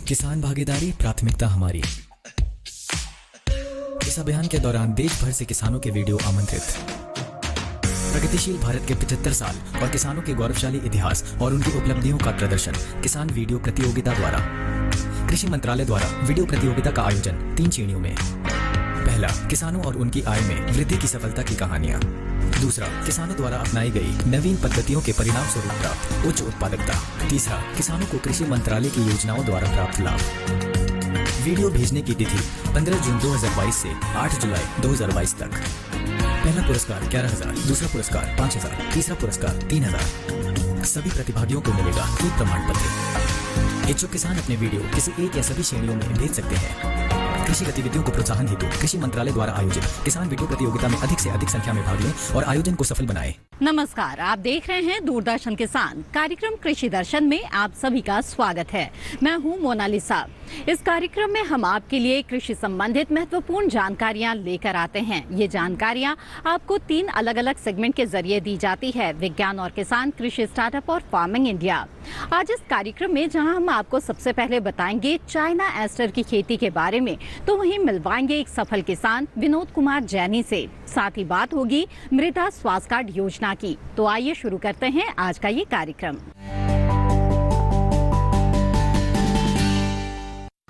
किसान भागीदारी प्राथमिकता हमारी। इस अभियान के दौरान देश भर से किसानों के वीडियो आमंत्रित। प्रगतिशील भारत के 75 साल और किसानों के गौरवशाली इतिहास और उनकी उपलब्धियों का प्रदर्शन किसान वीडियो प्रतियोगिता द्वारा। कृषि मंत्रालय द्वारा वीडियो प्रतियोगिता का आयोजन 3 श्रेणियों में। पहला, किसानों और उनकी आय में वृद्धि की सफलता की कहानियाँ। दूसरा, किसानों द्वारा अपनाई गई नवीन पद्धतियों के परिणाम स्वरूप प्राप्त उच्च उत्पादकता। तीसरा, किसानों को कृषि मंत्रालय की योजनाओं द्वारा प्राप्त लाभ। वीडियो भेजने की तिथि 15 जून 2022 से 8 जुलाई 2022 तक। पहला पुरस्कार 11,000, दूसरा पुरस्कार 5,000, तीसरा पुरस्कार 3,000। सभी प्रतिभागियों को मिलेगा एक प्रमाण पत्र। इच्छुक किसान अपने वीडियो किसी एक या सभी श्रेणियों में भेज सकते हैं। कृषि गतिविधियों को प्रोत्साहन हेतु कृषि मंत्रालय द्वारा आयोजित किसान वीडियो प्रतियोगिता में अधिक से अधिक संख्या में भाग लें और आयोजन को सफल बनाएं। नमस्कार, आप देख रहे हैं दूरदर्शन किसान। कार्यक्रम कृषि दर्शन में आप सभी का स्वागत है। मैं हूं मोनालिसा। इस कार्यक्रम में हम आपके लिए कृषि संबंधित महत्वपूर्ण जानकारियां लेकर आते हैं। ये जानकारियां आपको 3 अलग अलग सेगमेंट के जरिए दी जाती है: विज्ञान और किसान, कृषि स्टार्टअप और फार्मिंग इंडिया। आज इस कार्यक्रम में जहां हम आपको सबसे पहले बताएंगे चाइना एस्टर की खेती के बारे में, तो वहीं मिलवाएंगे एक सफल किसान विनोद कुमार जैनी से। साथ ही बात होगी मृदा स्वास्थ्य कार्ड योजना की। तो आइए शुरू करते हैं आज का ये कार्यक्रम।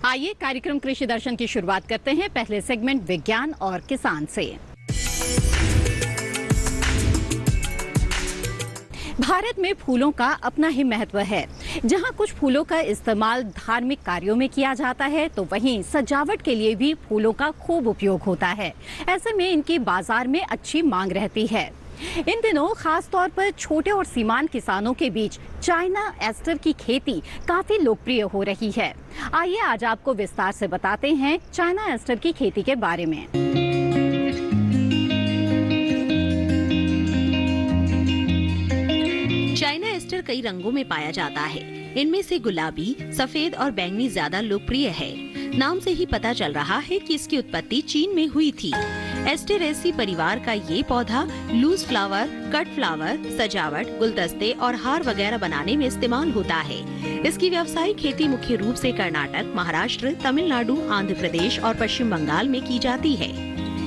आइए कार्यक्रम कृषि दर्शन की शुरुआत करते हैं पहले सेगमेंट विज्ञान और किसान से। भारत में फूलों का अपना ही महत्व है। जहां कुछ फूलों का इस्तेमाल धार्मिक कार्यों में किया जाता है, तो वहीं सजावट के लिए भी फूलों का खूब उपयोग होता है। ऐसे में इनकी बाजार में अच्छी मांग रहती है। इन दिनों खास तौर पर छोटे और सीमांत किसानों के बीच चाइना एस्टर की खेती काफी लोकप्रिय हो रही है। आइए आज आपको विस्तार से बताते हैं चाइना एस्टर की खेती के बारे में। चाइना एस्टर कई रंगों में पाया जाता है। इनमें से गुलाबी, सफेद और बैंगनी ज्यादा लोकप्रिय है। नाम से ही पता चल रहा है कि इसकी उत्पत्ति चीन में हुई थी। एस्टेरेसी परिवार का ये पौधा लूज फ्लावर, कट फ्लावर, सजावट, गुलदस्ते और हार वगैरह बनाने में इस्तेमाल होता है। इसकी व्यावसायिक खेती मुख्य रूप से कर्नाटक, महाराष्ट्र, तमिलनाडु, आंध्र प्रदेश और पश्चिम बंगाल में की जाती है।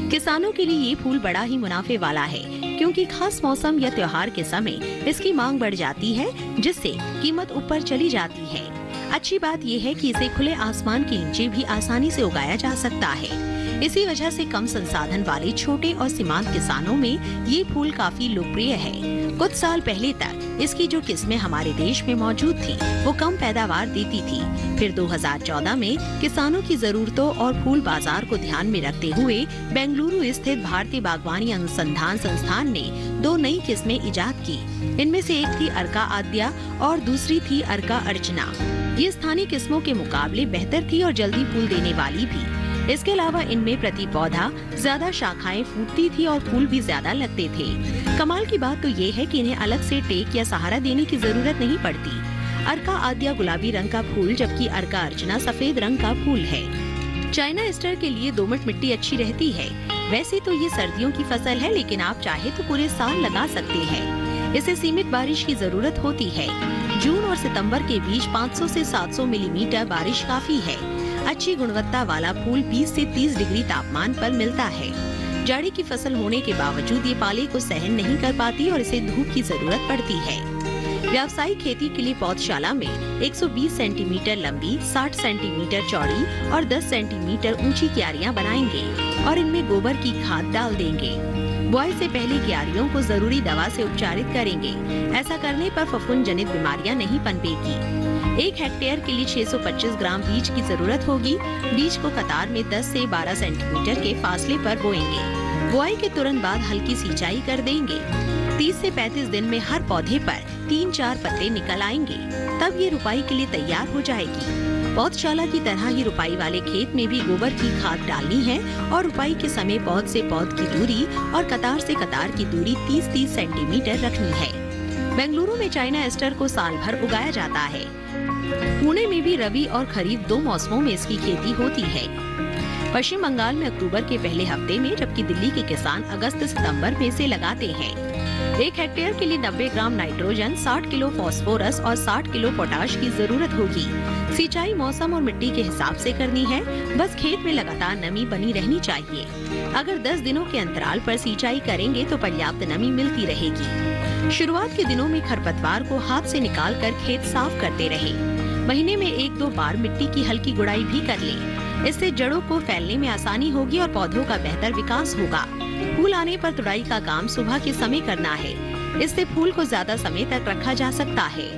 किसानों के लिए ये फूल बड़ा ही मुनाफे वाला है, क्योंकि खास मौसम या त्योहार के समय इसकी मांग बढ़ जाती है, जिससे कीमत ऊपर चली जाती है। अच्छी बात यह है कि इसे खुले आसमान के नीचे भी आसानी से उगाया जा सकता है। इसी वजह से कम संसाधन वाले छोटे और सीमांत किसानों में ये फूल काफी लोकप्रिय है। कुछ साल पहले तक इसकी जो किस्में हमारे देश में मौजूद थी, वो कम पैदावार देती थी। फिर 2014 में किसानों की जरूरतों और फूल बाजार को ध्यान में रखते हुए बेंगलुरु स्थित भारतीय बागवानी अनुसंधान संस्थान ने 2 नई किस्में इजाद की। इनमें से एक थी अर्का आद्या और दूसरी थी अर्का अर्चना। ये स्थानीय किस्मों के मुकाबले बेहतर थी और जल्दी फूल देने वाली भी। इसके अलावा इनमें प्रति पौधा ज्यादा शाखाएं फूटती थी और फूल भी ज्यादा लगते थे। कमाल की बात तो ये है कि इन्हें अलग से टेक या सहारा देने की जरूरत नहीं पड़ती। अर्का आद्या गुलाबी रंग का फूल, जबकि अर्का अर्चना सफेद रंग का फूल है। चाइना एस्टर के लिए दोमट मिट्टी अच्छी रहती है। वैसे तो ये सर्दियों की फसल है, लेकिन आप चाहे तो पूरे साल लगा सकते हैं। इसे सीमित बारिश की जरूरत होती है। जून और सितंबर के बीच 500 से 700 मिलीमीटर बारिश काफी है। अच्छी गुणवत्ता वाला फूल 20 से 30 डिग्री तापमान पर मिलता है। जाड़े की फसल होने के बावजूद ये पाले को सहन नहीं कर पाती और इसे धूप की जरूरत पड़ती है। व्यावसायिक खेती के लिए पौधशाला में 120 सेंटीमीटर लंबी, 60 सेंटीमीटर चौड़ी और 10 सेंटीमीटर ऊंची क्यारियां बनाएंगे और इनमें गोबर की खाद डाल देंगे। बुआई से पहले क्यारियों को जरूरी दवा से उपचारित करेंगे। ऐसा करने पर फफूंद जनित बीमारियां नहीं पनपेगी। 1 हेक्टेयर के लिए 625 ग्राम बीज की जरूरत होगी। बीज को कतार में 10 से 12 सेंटीमीटर के फासले पर बोएंगे। बुआई के तुरंत बाद हल्की सिंचाई कर देंगे। 30 से 35 दिन में हर पौधे पर 3-4 पत्ते निकल आएंगे। तब ये रुपाई के लिए तैयार हो जाएगी। पौधशाला की तरह ही रुपाई वाले खेत में भी गोबर की खाद डालनी है और रुपाई के समय पौध से पौध की दूरी और कतार से कतार की दूरी 30-30 सेंटीमीटर रखनी है। बेंगलुरु में चाइना एस्टर को साल भर उगाया जाता है। पुणे में भी रबी और खरीफ 2 मौसमों में इसकी खेती होती है। पश्चिम बंगाल में अक्टूबर के पहले हफ्ते में, जबकि दिल्ली के किसान अगस्त सितंबर में इसे लगाते हैं। 1 हेक्टेयर के लिए 90 ग्राम नाइट्रोजन, 60 किलो फास्फोरस और 60 किलो पोटाश की जरूरत होगी। सिंचाई मौसम और मिट्टी के हिसाब से करनी है, बस खेत में लगातार नमी बनी रहनी चाहिए। अगर 10 दिनों के अंतराल पर सिंचाई करेंगे तो पर्याप्त नमी मिलती रहेगी। शुरुआत के दिनों में खरपतवार को हाथ से निकालकर खेत साफ करते रहे। महीने में 1-2 बार मिट्टी की हल्की गुड़ाई भी कर लें। इससे जड़ों को फैलने में आसानी होगी और पौधों का बेहतर विकास होगा। फूल आने पर तुड़ाई का काम सुबह के समय करना है। इससे फूल को ज्यादा समय तक रखा जा सकता है।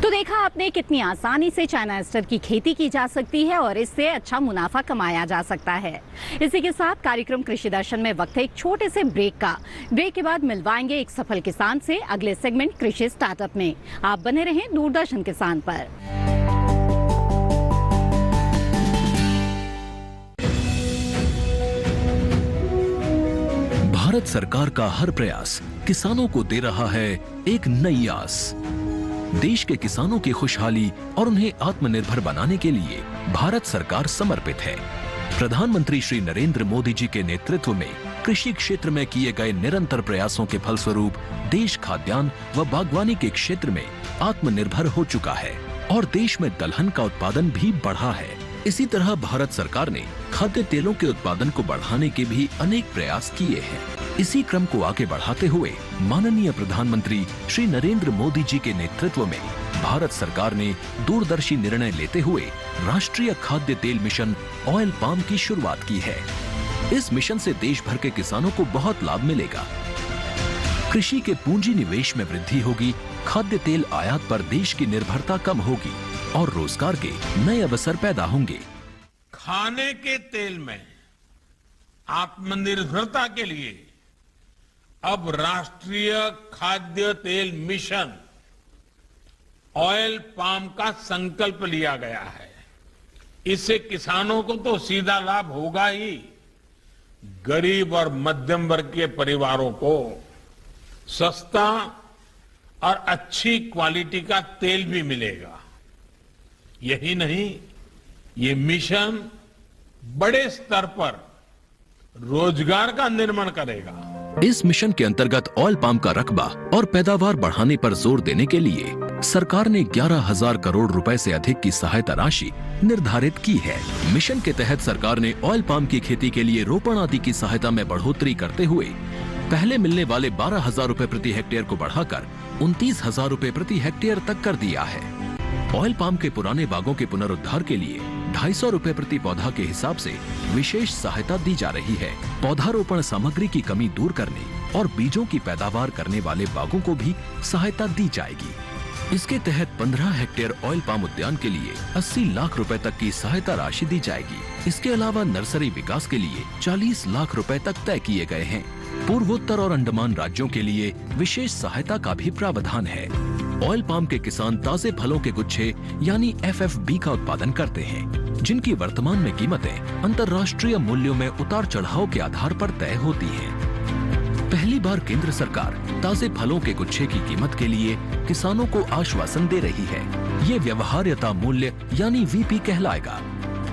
तो देखा आपने कितनी आसानी से चाइना एस्टर की खेती की जा सकती है और इससे अच्छा मुनाफा कमाया जा सकता है। इसी के साथ कार्यक्रम कृषि दर्शन में वक्त है एक छोटे से ब्रेक का। ब्रेक के बाद मिलवाएंगे एक सफल किसान से अगले सेगमेंट कृषि स्टार्टअप में। आप बने रहें दूरदर्शन किसान पर। भारत सरकार का हर प्रयास किसानों को दे रहा है एक नई आस। देश के किसानों की खुशहाली और उन्हें आत्मनिर्भर बनाने के लिए भारत सरकार समर्पित है। प्रधानमंत्री श्री नरेंद्र मोदी जी के नेतृत्व में कृषि क्षेत्र में किए गए निरंतर प्रयासों के फलस्वरूप देश खाद्यान्न व बागवानी के क्षेत्र में आत्मनिर्भर हो चुका है और देश में दलहन का उत्पादन भी बढ़ा है। इसी तरह भारत सरकार ने खाद्य तेलों के उत्पादन को बढ़ाने के भी अनेक प्रयास किए हैं। इसी क्रम को आगे बढ़ाते हुए माननीय प्रधानमंत्री श्री नरेंद्र मोदी जी के नेतृत्व में भारत सरकार ने दूरदर्शी निर्णय लेते हुए राष्ट्रीय खाद्य तेल मिशन ऑयल पाम की शुरुआत की है। इस मिशन से देश भर के किसानों को बहुत लाभ मिलेगा। कृषि के पूंजी निवेश में वृद्धि होगी, खाद्य तेल आयात पर देश की निर्भरता कम होगी और रोजगार के नए अवसर पैदा होंगे। खाने के तेल में आत्मनिर्भरता के लिए अब राष्ट्रीय खाद्य तेल मिशन ऑयल पाम का संकल्प लिया गया है। इससे किसानों को तो सीधा लाभ होगा ही, गरीब और मध्यम वर्ग के परिवारों को सस्ता और अच्छी क्वालिटी का तेल भी मिलेगा। यही नहीं, ये मिशन बड़े स्तर पर रोजगार का निर्माण करेगा। इस मिशन के अंतर्गत ऑयल पाम का रकबा और पैदावार बढ़ाने पर जोर देने के लिए सरकार ने 11,000 करोड़ रुपए से अधिक की सहायता राशि निर्धारित की है। मिशन के तहत सरकार ने ऑयल पाम की खेती के लिए रोपण आदि की सहायता में बढ़ोतरी करते हुए पहले मिलने वाले 12,000 रुपए प्रति हेक्टेयर को बढ़ाकर 29,000 रुपए प्रति हेक्टेयर तक कर दिया है। ऑयल पाम के पुराने बागों के पुनरुद्धार के लिए 250 रुपए प्रति पौधा के हिसाब से विशेष सहायता दी जा रही है। पौधारोपण सामग्री की कमी दूर करने और बीजों की पैदावार करने वाले बागों को भी सहायता दी जाएगी। इसके तहत 15 हेक्टेयर ऑयल पाम उद्यान के लिए 80 लाख रुपए तक की सहायता राशि दी जाएगी। इसके अलावा नर्सरी विकास के लिए 40 लाख रुपए तक तय किए गए हैं। पूर्वोत्तर और अंडमान राज्यों के लिए विशेष सहायता का भी प्रावधान है। ऑयल पाम के किसान ताजे फलों के गुच्छे यानी FFB का उत्पादन करते हैं, जिनकी वर्तमान में कीमतें अंतर्राष्ट्रीय मूल्यों में उतार चढ़ाव के आधार पर तय होती हैं। पहली बार केंद्र सरकार ताजे फलों के गुच्छे की कीमत के लिए किसानों को आश्वासन दे रही है। ये व्यवहार्यता मूल्य यानी VP कहलाएगा,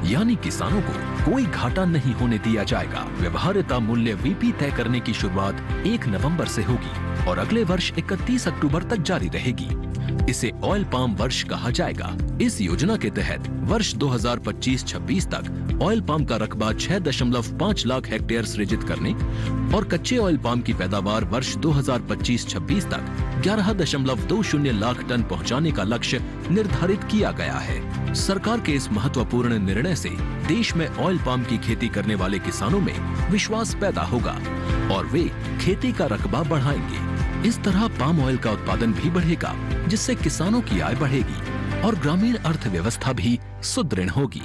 यानी किसानों को कोई घाटा नहीं होने दिया जाएगा। व्यवहार्यता मूल्य VP तय करने की शुरुआत 1 नवंबर से होगी और अगले वर्ष 31 अक्टूबर तक जारी रहेगी। इसे ऑयल पाम वर्ष कहा जाएगा। इस योजना के तहत वर्ष 2025-26 तक ऑयल पाम का रकबा 6.5 लाख हेक्टेयर सृजित करने और कच्चे ऑयल पाम की पैदावार वर्ष 2025-26 तक 11.20 लाख टन पहुंचाने का लक्ष्य निर्धारित किया गया है। सरकार के इस महत्वपूर्ण निर्णय से देश में ऑयल पाम की खेती करने वाले किसानों में विश्वास पैदा होगा और वे खेती का रकबा बढ़ाएंगे। इस तरह पाम ऑयल का उत्पादन भी बढ़ेगा, जिससे किसानों की आय बढ़ेगी और ग्रामीण अर्थव्यवस्था भी सुदृढ़ होगी।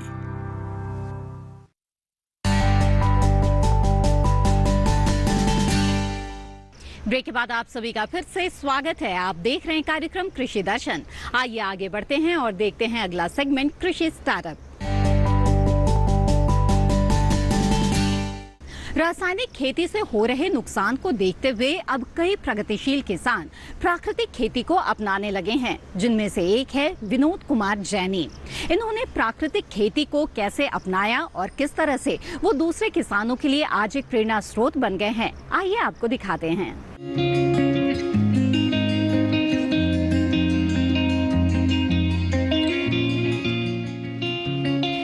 ब्रेक के बाद आप सभी का फिर से स्वागत है। आप देख रहे हैं कार्यक्रम कृषि दर्शन। आइए आगे बढ़ते हैं और देखते हैं अगला सेगमेंट कृषि स्टार्टअप। रासायनिक खेती से हो रहे नुकसान को देखते हुए अब कई प्रगतिशील किसान प्राकृतिक खेती को अपनाने लगे हैं, जिनमें से एक है विनोद कुमार जैनी। इन्होंने प्राकृतिक खेती को कैसे अपनाया और किस तरह से वो दूसरे किसानों के लिए आज एक प्रेरणा स्रोत बन गए हैं, आइए आपको दिखाते हैं।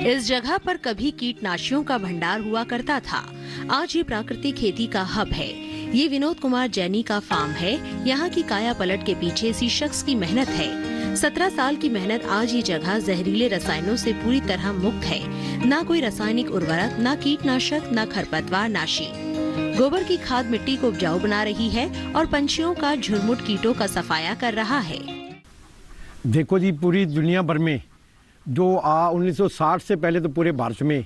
इस जगह पर कभी कीटनाशियों का भंडार हुआ करता था। आज ये प्राकृतिक खेती का हब है। ये विनोद कुमार जैनी का फार्म है। यहाँ की काया पलट के पीछे इसी शख्स की मेहनत है। 17 साल की मेहनत। आज ये जगह जहरीले रसायनों से पूरी तरह मुक्त है। ना कोई रासायनिक उर्वरक, ना कीटनाशक, ना खरपतवार नाशी। गोबर की खाद मिट्टी को उपजाऊ बना रही है और पंछियों का झुरमुट कीटों का सफाया कर रहा है। देखो जी, पूरी दुनिया भर में जो 1960 से पहले तो पूरे भारत में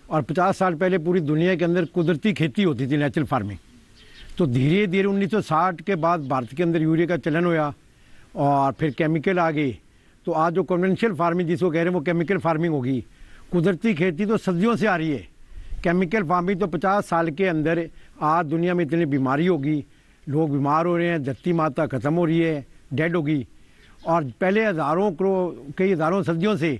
और 50 साल पहले पूरी दुनिया के अंदर कुदरती खेती होती थी, नेचुरल फार्मिंग। तो धीरे धीरे 1960 के बाद भारत के अंदर यूरिया का चलन हुआ और फिर केमिकल आ गए। तो आज जो कन्वेंशनल फार्मिंग जिसको कह रहे हैं वो केमिकल फार्मिंग होगी। कुदरती खेती तो सदियों से आ रही है। केमिकल फार्मिंग तो 50 साल के अंदर आज दुनिया में इतनी बीमारी होगी, लोग बीमार हो रहे हैं, धरती माता ख़त्म हो रही है, डेड होगी। और पहले कई हज़ारों सदियों से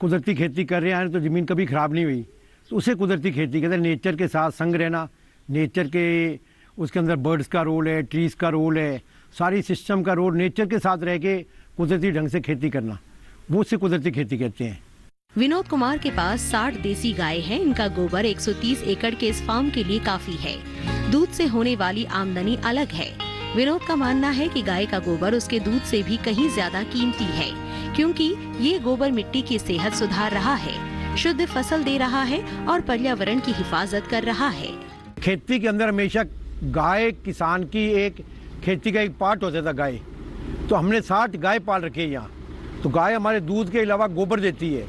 कुदरती खेती कर रहे हैं तो ज़मीन कभी ख़राब नहीं हुई। तो उसे कुदरती खेती कहते हैं। नेचर के साथ संग रहना, नेचर के उसके अंदर बर्ड्स का रोल है, ट्रीज़ का रोल है, सारी सिस्टम का रोल, नेचर के साथ रह के कुदरती ढंग से खेती करना, वो उसे कुदरती खेती कहते हैं। विनोद कुमार के पास 60 देसी गाय हैं। इनका गोबर 130 एकड़ के इस फार्म के लिए काफी है। दूध से होने वाली आमदनी अलग है। विनोद का मानना है कि गाय का गोबर उसके दूध से भी कहीं ज्यादा कीमती है, क्योंकि ये गोबर मिट्टी की सेहत सुधार रहा है, शुद्ध फसल दे रहा है और पर्यावरण की हिफाजत कर रहा है। खेती के अंदर हमेशा गाय किसान की एक खेती का एक पार्ट होता था गाय। तो हमने 60 गाय पाल रखे हैं यहाँ। तो गाय हमारे दूध के अलावा गोबर देती है।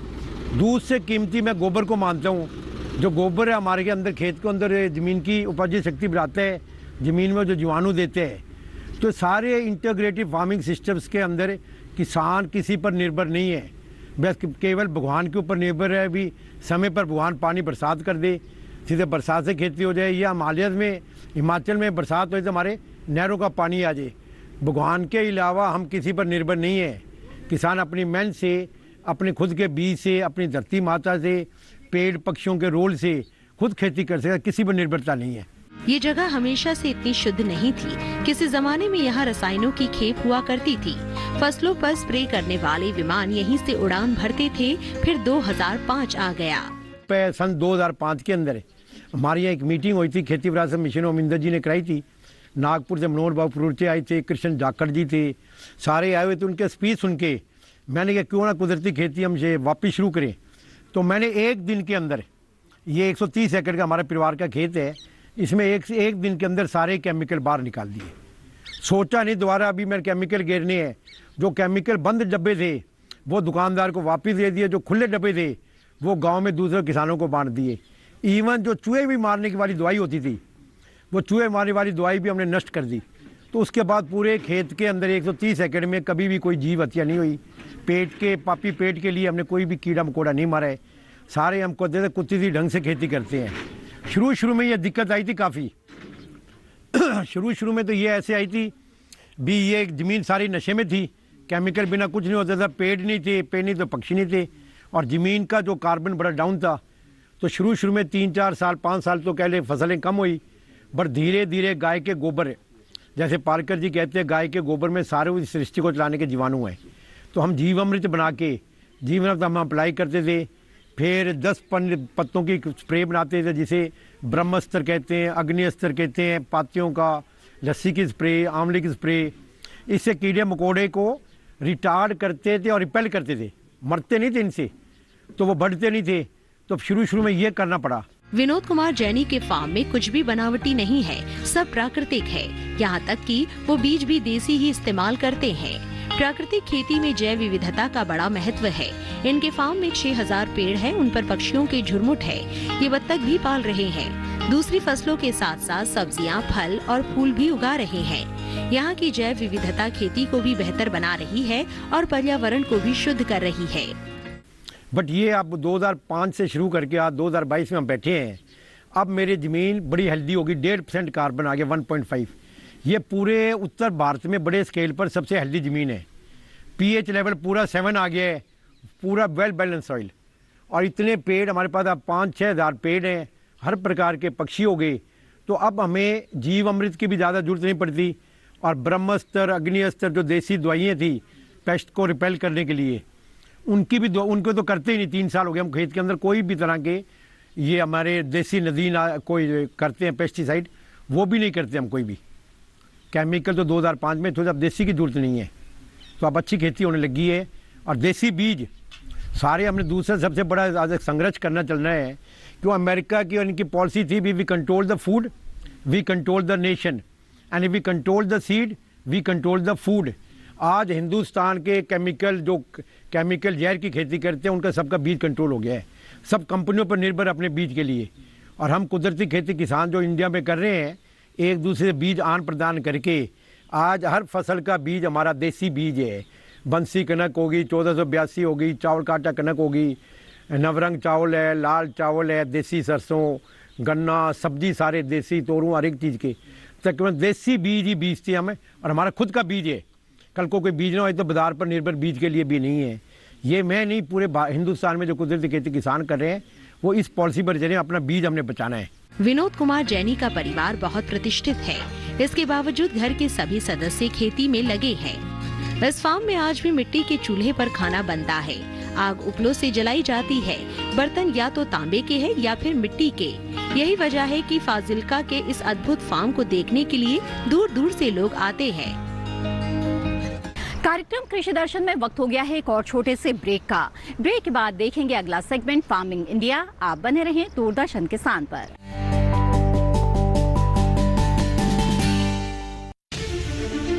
दूध से कीमती मैं गोबर को मानता हूँ। जो गोबर है हमारे के अंदर, खेत के अंदर ज़मीन की उपज शक्ति बढ़ाता है, ज़मीन में जो जीवाणु देते हैं। तो सारे इंटीग्रेटिव फार्मिंग सिस्टम्स के अंदर किसान किसी पर निर्भर नहीं है, बस केवल भगवान के ऊपर निर्भर है। भी समय पर भगवान पानी बरसात कर दे, सीधे बरसात से खेती हो जाए, या हिमाचल में बरसात हो तो हमारे नहरों का पानी आ जाए। भगवान के अलावा हम किसी पर निर्भर नहीं है। किसान अपनी मेहनत से, अपने खुद के बीज से, अपनी धरती माता से, पेड़ पक्षियों के रोल से खुद खेती कर सकता, किसी पर निर्भरता नहीं है। ये जगह हमेशा से इतनी शुद्ध नहीं थी। किसी जमाने में यहाँ रसायनों की खेप हुआ करती थी। फसलों पर स्प्रे करने वाले विमान यहीं से उड़ान भरते थे। फिर 2005 आ गया। सन 2005 के अंदर हमारी यहाँ एक मीटिंग हुई थी, खेती विरासत मिशन अमिंदर जी ने कराई थी। नागपुर से मनोहर बाबू पुरुचे आए थे, कृष्ण जाखड़ जी थे, सारे आए हुए थे। उनके स्पीच सुन के मैंने कहा क्यों ना कुदरती खेती हम से वापस शुरू करें। तो मैंने एक दिन के अंदर, ये 130 एकड़ का हमारे परिवार का खेत है, इसमें एक दिन के अंदर सारे केमिकल बाहर निकाल दिए। सोचा नहीं दोबारा अभी मेरे केमिकल गिरने हैं। जो केमिकल बंद डब्बे थे वो दुकानदार को वापस दे दिए, जो खुले डब्बे थे वो गांव में दूसरे किसानों को बांट दिए। इवन जो चूहे भी मारने की वाली दवाई होती थी, वो चूहे मारने वाली दवाई भी हमने नष्ट कर दी। तो उसके बाद पूरे खेत के अंदर 130 एकड़ में कभी भी कोई जीव हत्या नहीं हुई। पापी पेट के लिए हमने कोई भी कीड़ा मकोड़ा नहीं मारा है। सारे हम कुदरती ढंग से खेती करते हैं। शुरू में ये दिक्कत आई थी काफ़ी। शुरू में तो ये ऐसे आई थी भी, ये ज़मीन सारी नशे में थी, केमिकल बिना कुछ नहीं होता था, पेड़ नहीं थे, पेड़ नहीं तो पक्षी नहीं थे, और ज़मीन का जो कार्बन बड़ा डाउन था। तो शुरू में 3-4 साल 5 साल तो पहले फसलें कम हुई, पर धीरे धीरे गाय के गोबर, जैसे पालकर जी कहते हैं, गाय के गोबर में सारे उस सृष्टि को चलाने के जीवाणु हैं। तो हम जीवामृत बना के जीवामृत हम अप्लाई करते थे। फिर 10 पत्तों की स्प्रे बनाते थे, जिसे ब्रह्मास्त्र कहते हैं, अग्नि अस्त्र कहते हैं, पातियों का, लस्सी की स्प्रे, आंवले की स्प्रे। इससे कीड़े मकोड़े को रिटार्ड करते थे और रिपेल करते थे। मरते नहीं थे इनसे, तो वो बढ़ते नहीं थे। तो शुरू में ये करना पड़ा। विनोद कुमार जैनी के फार्म में कुछ भी बनावटी नहीं है, सब प्राकृतिक है। यहाँ तक कि वो बीज भी देसी ही इस्तेमाल करते हैं। प्राकृतिक खेती में जैव विविधता का बड़ा महत्व है। इनके फार्म में 6000 पेड़ हैं, उन पर पक्षियों के झुरमुट है। ये बत्तख भी पाल रहे हैं। दूसरी फसलों के साथ साथ सब्जियां, फल और फूल भी उगा रहे हैं। यहाँ की जैव विविधता खेती को भी बेहतर बना रही है और पर्यावरण को भी शुद्ध कर रही है। बट ये आप 2005 से शुरू करके आज 2022 में हम बैठे हैं। अब मेरी ज़मीन बड़ी हेल्दी होगी, 1.5% कार्बन आ गया, 1.5। ये पूरे उत्तर भारत में बड़े स्केल पर सबसे हेल्दी ज़मीन है। पीएच लेवल पूरा 7 आ गया है, पूरा वेल बैलेंस सॉइल। और इतने पेड़ हमारे पास, अब 5-6 हज़ार पेड़ हैं, हर प्रकार के पक्षी हो गए। तो अब हमें जीव अमृत की भी ज़्यादा जरूरत नहीं पड़ती। और ब्रह्मास्त्र, अग्निअस्त्र जो देसी दवाइयाँ थी पेस्ट को रिपेल करने के लिए, उनकी भी उनको तो करते ही नहीं। 3 साल हो गए हम खेत के अंदर कोई भी तरह के ये हमारे देसी नदी कोई करते हैं पेस्टिसाइड, वो भी नहीं करते हम कोई भी। केमिकल तो 2005 में थे, अब देसी की जरूरत नहीं है। तो अब अच्छी खेती होने लगी है। और देसी बीज सारे हमने दूसरा सबसे बड़ा संघर्ष करना चलना है। क्यों अमेरिका की और इनकी पॉलिसी थी, we control the food, we control the nation, and we control the seed, we control the food. आज हिंदुस्तान के केमिकल जहर की खेती करते हैं, उनका सबका बीज कंट्रोल हो गया है। सब कंपनियों पर निर्भर अपने बीज के लिए। और हम कुदरती खेती किसान जो इंडिया में कर रहे हैं, एक दूसरे से बीज आन प्रदान करके आज हर फसल का बीज हमारा देसी बीज है। बंसी कनक होगी, 1482 होगी, चावल काटा कनक होगी, नवरंग चावल है, लाल चावल है, देसी सरसों, गन्ना, सब्जी सारे देसी, तोरू, हर एक चीज़ के तकरीबन देसी बीज ही बीजते हैं हमें। और हमारा खुद का बीज है। कल को कोई बीज ना हो तो बाजार पर निर्भर बीज के लिए भी नहीं है। ये मैं नहीं, पूरे हिंदुस्तान में जो कुदरती खेती किसान कर रहे हैं वो इस पॉलिसी पर चले, अपना बीज हमने बचाना है। विनोद कुमार जैनी का परिवार बहुत प्रतिष्ठित है। इसके बावजूद घर के सभी सदस्य खेती में लगे हैं। इस फार्म में आज भी मिट्टी के चूल्हे पर खाना बनता है। आग उपलों से जलाई जाती है। बर्तन या तो तांबे के हैं या फिर मिट्टी के। यही वजह है कि फाजिल्का के इस अद्भुत फार्म को देखने के लिए दूर दूर से लोग आते हैं। कार्यक्रम कृषि दर्शन में वक्त हो गया है एक और छोटे से ब्रेक का। ब्रेक के बाद देखेंगे अगला सेगमेंट फार्मिंग इंडिया। आप बने रहें दूरदर्शन किसान पर।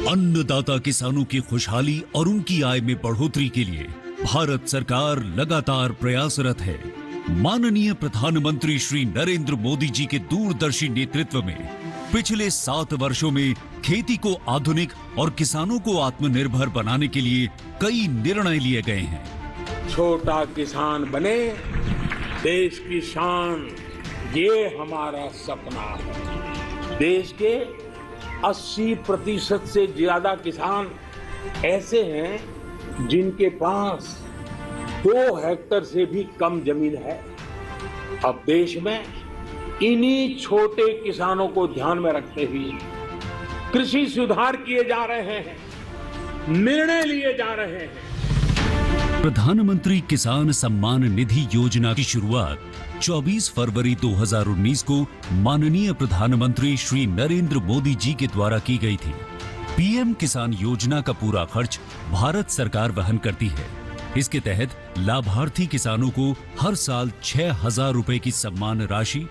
अन्नदाता किसानों की खुशहाली और उनकी आय में बढ़ोतरी के लिए भारत सरकार लगातार प्रयासरत है। माननीय प्रधानमंत्री श्री नरेंद्र मोदी जी के दूरदर्शी नेतृत्व में पिछले 7 वर्षों में खेती को आधुनिक और किसानों को आत्मनिर्भर बनाने के लिए कई निर्णय लिए गए हैं। छोटा किसान बने देश की शान, ये हमारा सपना है। देश के 80% से ज्यादा किसान ऐसे हैं जिनके पास 2 हेक्टेयर से भी कम जमीन है। अब देश में इन्हीं छोटे किसानों को ध्यान में रखते हुए कृषि सुधार किए जा रहे हैं, निर्णय लिए जा रहे हैं। प्रधानमंत्री किसान सम्मान निधि योजना की शुरुआत 24 फरवरी 2019 को माननीय प्रधानमंत्री श्री नरेंद्र मोदी जी के द्वारा की गई थी। पीएम किसान योजना का पूरा खर्च भारत सरकार वहन करती है। इसके तहत लाभार्थी किसानों को हर साल 6,000 रुपए की सम्मान राशि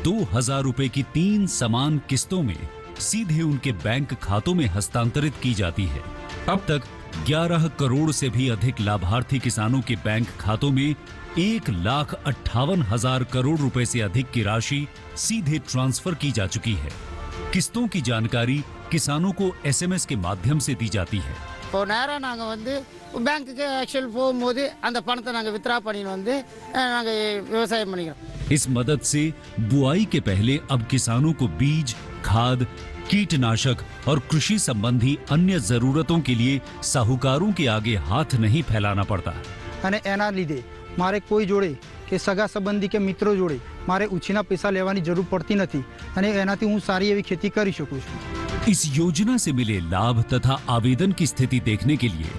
2,000 रुपए की 3 समान किस्तों में सीधे उनके बैंक खातों में हस्तांतरित की जाती है। अब तक 11 करोड़ से भी अधिक लाभार्थी किसानों के बैंक खातों में 1,58,000 करोड़ रुपए से अधिक की राशि सीधे ट्रांसफर की जा चुकी है। किस्तों की जानकारी किसानों को एसएमएस के माध्यम से दी जाती है। बैंक के एक्चुअल போகும்போது அந்த பணத்தை நாங்க வித்ரா பண்ணிட்டு வந்து நாங்க விவசாயம் பண்ணிக்கிறோம்। इस मदद से बुआई के पहले अब किसानों को बीज, खाद, कीटनाशक और कृषि संबंधी अन्य जरूरतों के लिए साहूकारों के आगे हाथ नहीं फैलाना पड़ता। અને એના લીધે મારે કોઈ જોડે કે સગા સંબંધી કે મિત્રો જોડે મારે ઉછીના પૈસા લેવાની જરૂર પડતી નથી અને એનાથી હું સારી એવી खेती કરી શકું છું। इस योजना से मिले लाभ तथा आवेदन की स्थिति देखने के लिए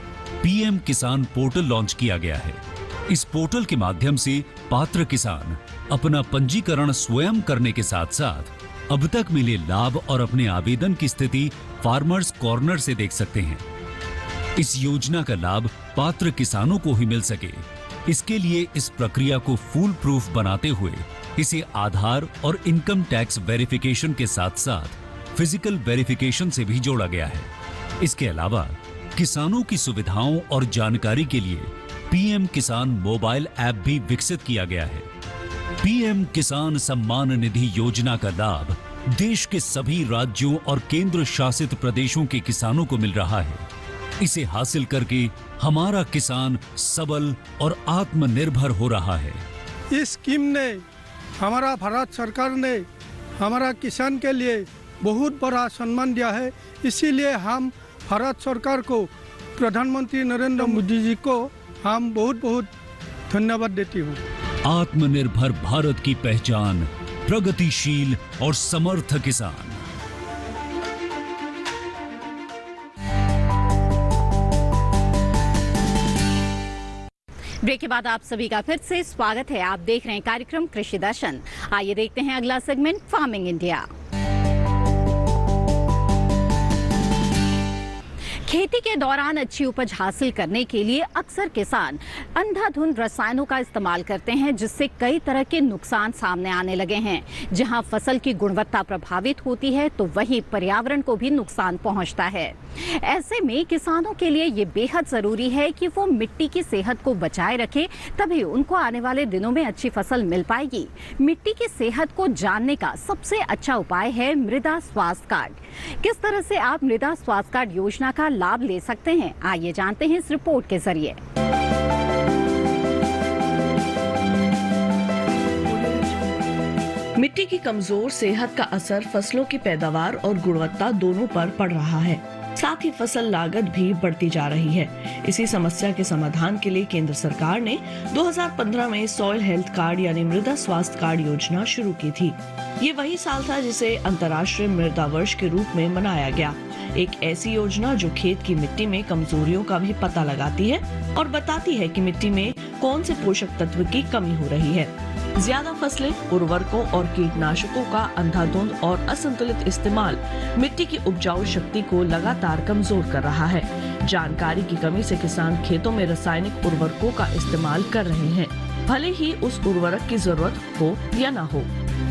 पीएम किसान पोर्टल लॉन्च किया गया है। इस पोर्टल के माध्यम से पात्र किसान अपना पंजीकरण स्वयं करने के साथ साथ अब तक मिले लाभ और अपने आवेदन की स्थिति फार्मर्स कॉर्नर से देख सकते हैं। इस योजना का लाभ पात्र किसानों को ही मिल सके, इसके लिए इस प्रक्रिया को फूल प्रूफ बनाते हुए इसे आधार और इनकम टैक्स वेरिफिकेशन के साथ साथ फिजिकल वेरिफिकेशन से भी जोड़ा गया है। इसके अलावा किसानों की सुविधाओं और जानकारी के लिए पीएम किसान मोबाइल ऐप भी विकसित किया गया है। पीएम किसान सम्मान निधि योजना का लाभ देश के सभी राज्यों और केंद्र शासित प्रदेशों के किसानों को मिल रहा है। इसे हासिल करके हमारा किसान सबल और आत्मनिर्भर हो रहा है। इस स्कीम ने हमारा भारत सरकार ने हमारा किसान के लिए बहुत बड़ा सम्मान दिया है। इसीलिए हम भारत सरकार को, प्रधानमंत्री नरेंद्र मोदी जी को हम बहुत बहुत धन्यवाद देती हूँ। आत्मनिर्भर भारत की पहचान प्रगतिशील और समर्थ किसान। ब्रेक के बाद आप सभी का फिर से स्वागत है। आप देख रहे हैं कार्यक्रम कृषि दर्शन। आइए देखते हैं अगला सेगमेंट, फार्मिंग इंडिया। खेती के दौरान अच्छी उपज हासिल करने के लिए अक्सर किसान अंधाधुंध रसायनों का इस्तेमाल करते हैं, जिससे कई तरह के नुकसान सामने आने लगे हैं। जहां फसल की गुणवत्ता प्रभावित होती है तो वहीं पर्यावरण को भी नुकसान पहुंचता है। ऐसे में किसानों के लिए ये बेहद जरूरी है कि वो मिट्टी की सेहत को बचाए रखें, तभी उनको आने वाले दिनों में अच्छी फसल मिल पाएगी। मिट्टी की सेहत को जानने का सबसे अच्छा उपाय है मृदा स्वास्थ्य कार्ड। किस तरह से आप मृदा स्वास्थ्य कार्ड योजना का लाभ ले सकते हैं, आइए जानते हैं इस रिपोर्ट के जरिए। मिट्टी की कमजोर सेहत का असर फसलों की पैदावार और गुणवत्ता दोनों पर पड़ रहा है। साथ ही फसल लागत भी बढ़ती जा रही है। इसी समस्या के समाधान के लिए केंद्र सरकार ने 2015 में सॉइल हेल्थ कार्ड यानी मृदा स्वास्थ्य कार्ड योजना शुरू की थी। ये वही साल था जिसे अंतर्राष्ट्रीय मृदा वर्ष के रूप में मनाया गया। एक ऐसी योजना जो खेत की मिट्टी में कमजोरियों का भी पता लगाती है और बताती है कि मिट्टी में कौन से पोषक तत्व की कमी हो रही है। ज्यादा फसलें, उर्वरकों और कीटनाशकों का अंधाधुंध और असंतुलित इस्तेमाल मिट्टी की उपजाऊ शक्ति को लगातार कमजोर कर रहा है। जानकारी की कमी से किसान खेतों में रासायनिक उर्वरकों का इस्तेमाल कर रहे हैं, भले ही उस उर्वरक की जरूरत हो या न हो।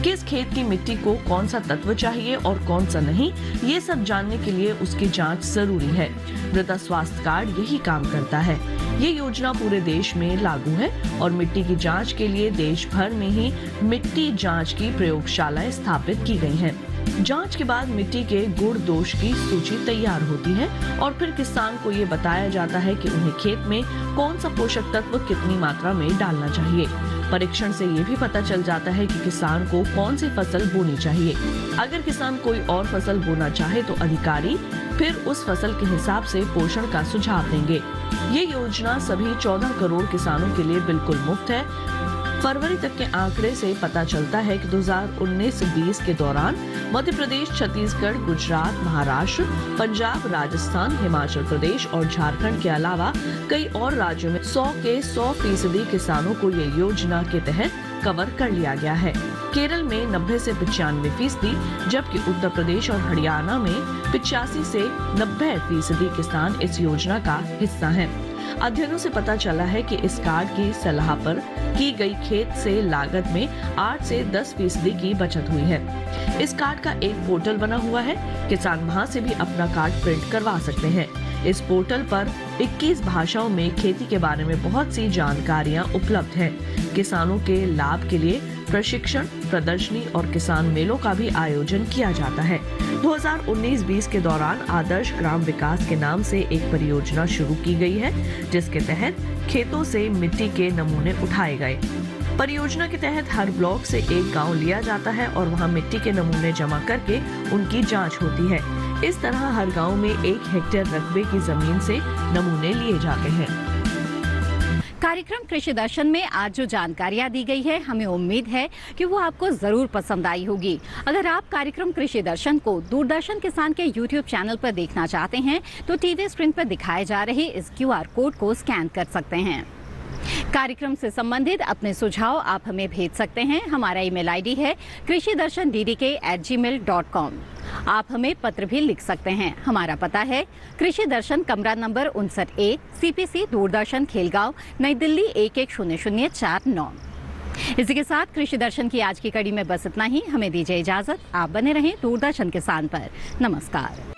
किस खेत की मिट्टी को कौन सा तत्व चाहिए और कौन सा नहीं, ये सब जानने के लिए उसकी जांच जरूरी है। मृदा स्वास्थ्य कार्ड यही काम करता है। ये योजना पूरे देश में लागू है और मिट्टी की जांच के लिए देश भर में ही मिट्टी जांच की प्रयोगशालाएं स्थापित की गई हैं। जांच के बाद मिट्टी के गुण दोष की सूची तैयार होती है और फिर किसान को ये बताया जाता है कि उन्हें खेत में कौन सा पोषक तत्व कितनी मात्रा में डालना चाहिए। परीक्षण से ये भी पता चल जाता है कि किसान को कौन सी फसल बोनी चाहिए। अगर किसान कोई और फसल बोना चाहे तो अधिकारी फिर उस फसल के हिसाब से पोषण का सुझाव देंगे। ये योजना सभी 14 करोड़ किसानों के लिए बिल्कुल मुफ्त है। फरवरी तक के आंकड़े से पता चलता है कि 2019-20 के दौरान मध्य प्रदेश, छत्तीसगढ़, गुजरात, महाराष्ट्र, पंजाब, राजस्थान, हिमाचल प्रदेश और झारखंड के अलावा कई और राज्यों में 100 के 100% किसानों को ये योजना के तहत कवर कर लिया गया है। केरल में 90 से 95%, जबकि उत्तर प्रदेश और हरियाणा में 85 से 90% किसान इस योजना का हिस्सा हैं। अध्ययनों से पता चला है कि इस कार्ड की सलाह पर की गई खेत से लागत में 8 से 10% की बचत हुई है। इस कार्ड का एक पोर्टल बना हुआ है, किसान वहां से भी अपना कार्ड प्रिंट करवा सकते हैं। इस पोर्टल पर 21 भाषाओं में खेती के बारे में बहुत सी जानकारियां उपलब्ध हैं। किसानों के लाभ के लिए प्रशिक्षण, प्रदर्शनी और किसान मेलों का भी आयोजन किया जाता है। 2019-20 के दौरान आदर्श ग्राम विकास के नाम से एक परियोजना शुरू की गई है, जिसके तहत खेतों से मिट्टी के नमूने उठाए गए। परियोजना के तहत हर ब्लॉक से एक गांव लिया जाता है और वहां मिट्टी के नमूने जमा करके उनकी जांच होती है। इस तरह हर गांव में 1 हेक्टेयर रकबे की जमीन से नमूने लिए जाते हैं। कार्यक्रम कृषि दर्शन में आज जो जानकारियां दी गई है, हमें उम्मीद है कि वो आपको जरूर पसंद आई होगी। अगर आप कार्यक्रम कृषि दर्शन को दूरदर्शन किसान के YouTube चैनल पर देखना चाहते हैं तो टीवी स्क्रीन पर दिखाए जा रहे इस QR कोड को स्कैन कर सकते हैं। कार्यक्रम से संबंधित अपने सुझाव आप हमें भेज सकते हैं। हमारा ईमेल आईडी है krishidarshandddk@gmail.com। आप हमें पत्र भी लिख सकते हैं। हमारा पता है कृषि दर्शन, कमरा number 59A, CPC, Doordarshan, Khelgaon, नई दिल्ली 110049। इसी के साथ कृषि दर्शन की आज की कड़ी में बस इतना ही। हमें दीजिए इजाजत। आप बने रहें दूरदर्शन किसान पर। नमस्कार।